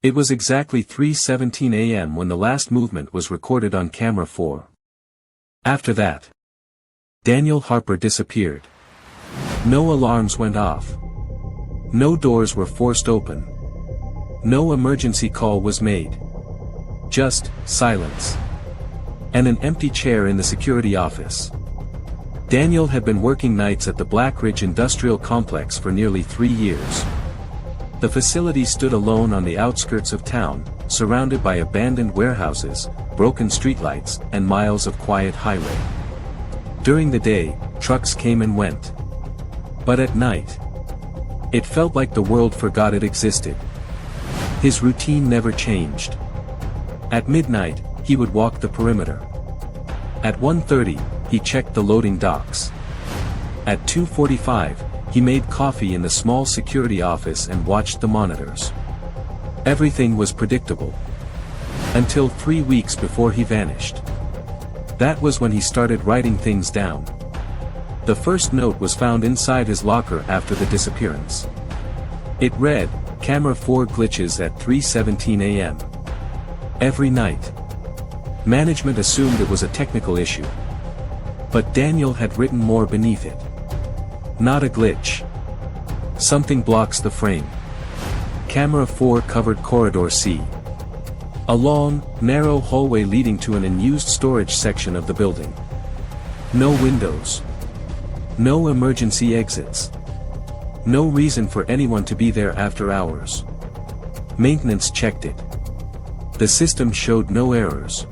It was exactly 3:17 a.m. when the last movement was recorded on camera 4. After that, Daniel Harper disappeared. No alarms went off. No doors were forced open. No emergency call was made. Just silence. And an empty chair in the security office. Daniel had been working nights at the Blackridge Industrial Complex for nearly 3 years. The facility stood alone on the outskirts of town, surrounded by abandoned warehouses, broken streetlights, and miles of quiet highway. During the day, trucks came and went. But at night, it felt like the world forgot it existed. His routine never changed. At midnight, he would walk the perimeter. At 1:30, he checked the loading docks. At 2:45, he made coffee in the small security office and watched the monitors. Everything was predictable. Until 3 weeks before he vanished. That was when he started writing things down. The first note was found inside his locker after the disappearance. It read, "Camera 4 glitches at 3:17 a.m. every night." Management assumed it was a technical issue. But Daniel had written more beneath it. Not a glitch. Something blocks the frame. Camera 4 covered corridor C. A long, narrow hallway leading to an unused storage section of the building. No windows. No emergency exits. No reason for anyone to be there after hours. Maintenance checked it. The system showed no errors.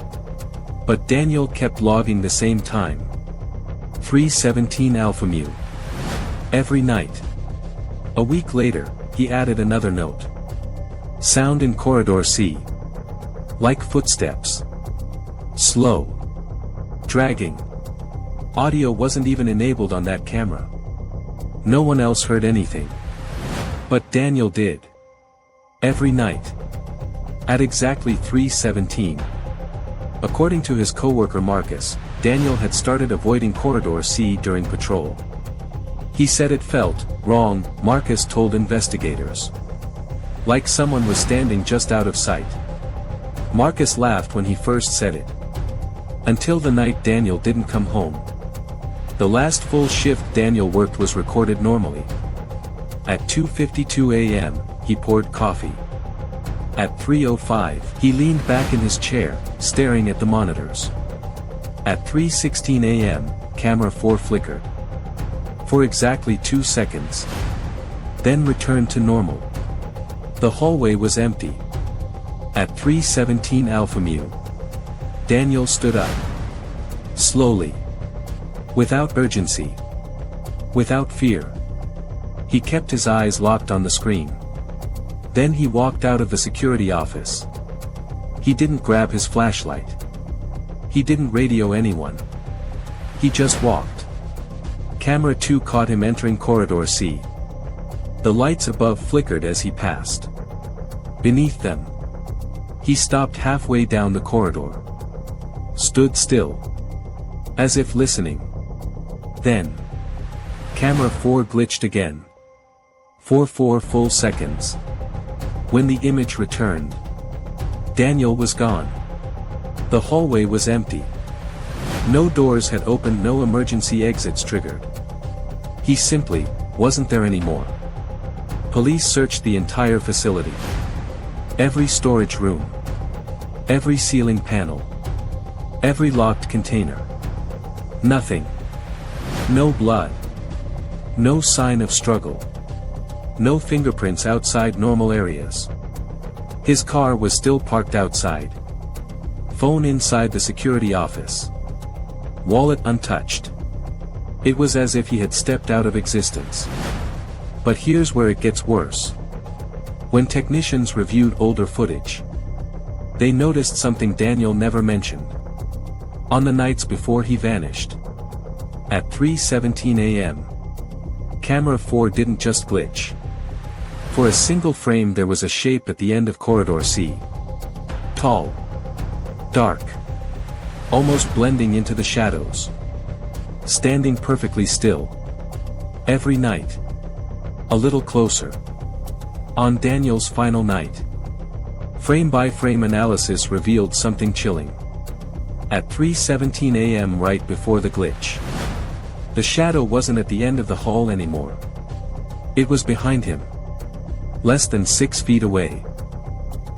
But Daniel kept logging the same time. 3:17 alpha mu. Every night. A week later, he added another note. Sound in corridor C. Like footsteps. Slow. Dragging. Audio wasn't even enabled on that camera. No one else heard anything. But Daniel did. Every night. At exactly 3:17. According to his coworker Marcus, Daniel had started avoiding corridor C during patrol. He said it felt wrong, Marcus told investigators. Like someone was standing just out of sight. Marcus laughed when he first said it. Until the night Daniel didn't come home. The last full shift Daniel worked was recorded normally. At 2:52 a.m., he poured coffee. At 3:05, he leaned back in his chair, staring at the monitors. At 3:16 a.m., camera 4 flickered. For exactly 2 seconds. Then returned to normal. The hallway was empty. At 3:17 alpha mu. Daniel stood up. Slowly. Without urgency. Without fear. He kept his eyes locked on the screen. Then he walked out of the security office. He didn't grab his flashlight. He didn't radio anyone. He just walked. Camera 2 caught him entering corridor C. The lights above flickered as he passed. Beneath them. He stopped halfway down the corridor. Stood still. As if listening. Then. Camera 4 glitched again. For 4 full seconds. When the image returned. Daniel was gone. The hallway was empty. No doors had opened, no emergency exits triggered. He simply wasn't there anymore. Police searched the entire facility. Every storage room. Every ceiling panel. Every locked container. Nothing. No blood. No sign of struggle. No fingerprints outside normal areas. His car was still parked outside. Phone inside the security office. Wallet untouched. It was as if he had stepped out of existence. But here's where it gets worse. When technicians reviewed older footage, they noticed something Daniel never mentioned. On the nights before he vanished. At 3:17 a.m. Camera 4 didn't just glitch. For a single frame there was a shape at the end of corridor C. Tall. Dark. Almost blending into the shadows. Standing perfectly still. Every night. A little closer. On Daniel's final night. Frame-by-frame analysis revealed something chilling. At 3:17 a.m. right before the glitch, the shadow wasn't at the end of the hall anymore. It was behind him. Less than 6 feet away.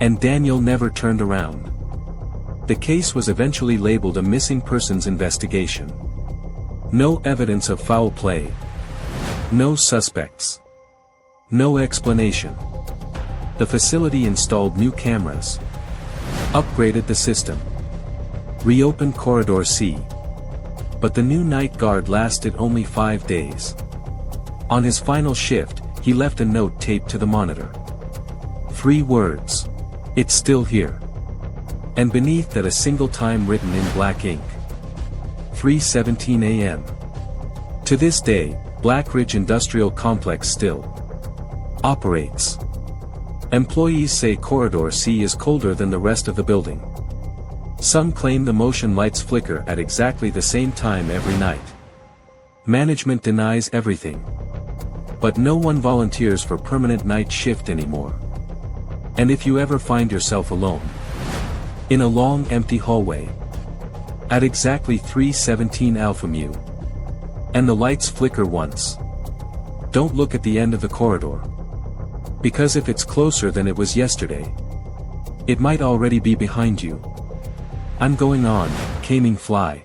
And Daniel never turned around. The case was eventually labeled a missing persons investigation. No evidence of foul play. No suspects. No explanation. The facility installed new cameras. Upgraded the system. Reopened Corridor C. But the new night guard lasted only 5 days. On his final shift, he left a note taped to the monitor. 3 words. It's still here. And beneath that a single time written in black ink. 3:17 a.m. To this day, Blackridge Industrial Complex still operates. Employees say Corridor C is colder than the rest of the building. Some claim the motion lights flicker at exactly the same time every night. Management denies everything. But no one volunteers for permanent night shift anymore. And if you ever find yourself alone, in a long empty hallway, at exactly 3:17 Alpha Mu, and the lights flicker once, don't look at the end of the corridor. Because if it's closer than it was yesterday, it might already be behind you. I'm going on, Caming Fly.